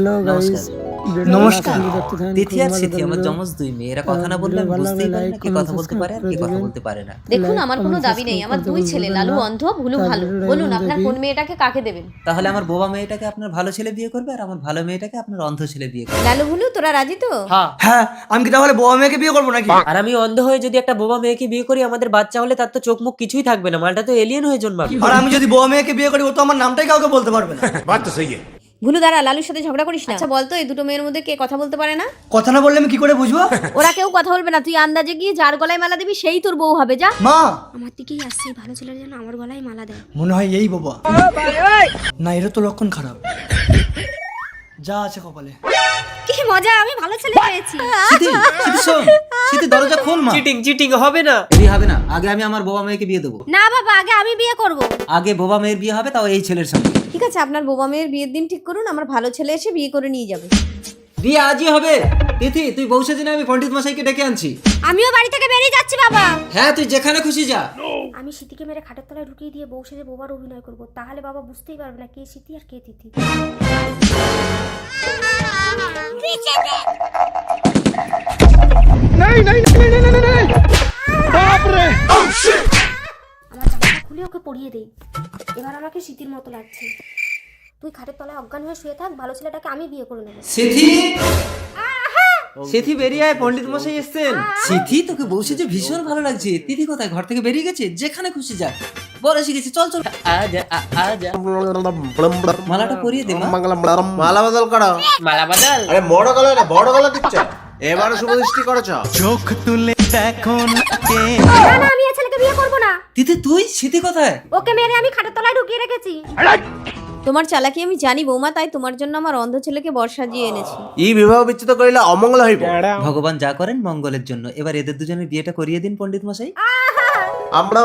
Hello guys, নমস্কার। তিথি আর সিথি আমার যমজ দুই মেয়ে, এরা কথা না বললে আমি বুঝতেই পারি না কে কথা বলতে পারে আর কে কথা বলতে পারে না। দেখুন, আমার কোনো দাবি নেই। আমার দুই ছেলে, লালু অন্ধ, ভুলু ভালো। বলুন আপনার কোন মেয়েটাকে কাকে দেবেন? তাহলে আমার বোবা মেয়েটাকে আপনার ভালো ছেলে বিয়ে করবে আর আমার ভালো মেয়েটাকে আপনার অন্ধ ছেলে বিয়ে করবে। লালু ভুলু, তোরা রাজি তো? হ্যাঁ, আমি কি তাহলে বউ মেয়েকে বিয়ে করবো নাকি? আর আমি অন্ধ হয়ে যদি একটা বোবা মেয়েকে বিয়ে করি, আমাদের বাচ্চা হলে তার তো চোখ মুখ কিছুই থাকবে না, মালটা তো এলিয়েন হয়ে জন্মাবে। আর আমি যদি বউ মেয়েকে বিয়ে করি, ও তো আমার নামটাই কাউকে বলতে পারবে না। ভুলু দাঁড়া, লালুর সাথে ঝগড়া করিস না। আচ্ছা বলতো, এই দুটো মেয়ের মধ্যে কে কথা বলতে পারে না? কথা না বললে আমি কি করে বুঝবো? ওরা কেউ কথা বলবে না, তুই আন্দাজে গিয়ে যার গলায় মালা দিবি সেই তোর বউ হবে। যা। মা, আমার দিকেই আসছে, ভালো ছেলের জন্য আমার গলায় মালা দেয়। মনে হয় এই বাবা। না, এর তো লক্ষণ খারাপ। যা আছে কপালে। কি মজা, আমি ভালো ছেলে পেয়েছি। সিথি, সিথি শোন, সিথি দরজা খোল মা। চিটিং হবে না। বিয়ে হবে না, আগে আমি আমার বোবা মেয়েকে বিয়ে দেবো। না বাবা, আগে আমি বিয়ে করব। আগে বোবা মেয়ের বিয়ে হবে, তাও এই ছেলের সঙ্গে। ঠিক আছে, আপনার বোবা মেয়ের বিয়ের দিন ঠিক করুন, আমার ভালো ছেলে এসে বিয়ে করে নিয়ে যাবে। বিয়ে আজই হবে। তিথি, তুই বউ সেজে আমি পণ্ডিত মশাইকে ডেকে আনছি। আমিও বাড়ি থেকে বেরিয়ে যাচ্ছি বাবা। হ্যাঁ, তুই যেখানে খুশি যা। আমি সিতিকে মেরে খাটের তলায় ঢুকিয়ে দিয়ে বউ সেজে বোবার অভিনয় করব, তাহলে বাবা বুঝতেই পারবে না কে সিতি আর কে তিথি। আমার জামাটা খুলে ওকে পরিয়ে দেই। এবার আমাকে সিতির মতো লাগছে। তুই খাটের তলায় অজ্ঞান হয়ে শুয়ে থাক, ভালো ছেলেটাকে আমি বিয়ে করে নেব। সিথি, সিথি বেরিয়ে আয়, পণ্ডিত মশাই এসেছেন। সিথি, তোকে বউ সেজে ভীষণ ভালো লাগছে। তিথি কোথায়? ঘর থেকে বেরিয়ে গেছে? যেখানে খুশি যা। বড় শিখেছি, চল চল। আজা আজা মালাটা পরিয়ে দে মা। মালা বদল করো। মালা বাদাল। আরে বড় গলা দিচ্ছ। এবারে শুভ দৃষ্টি করেছ। না না, আমি এই ছেলেকে বিয়ে করব না। তিথি, তুই? সিথি কোথায়? ওকে মেরে আমি খাটের তলায় ঢুকিয়ে রেখেছি। তোমার চালাকি আমি জানি বৌমা, তাই তোমার জন্য আমার অন্ধ ছেলেকে বর্ষা দিয়ে এনেছি। ই বিবাহ বিচ্ছেদ করিলে অমঙ্গল হইব। ভগবান যা করেন মঙ্গলের জন্য। এবার এদের দুজনের বিয়েটা করিয়ে দিন পণ্ডিত মশাই। আমরা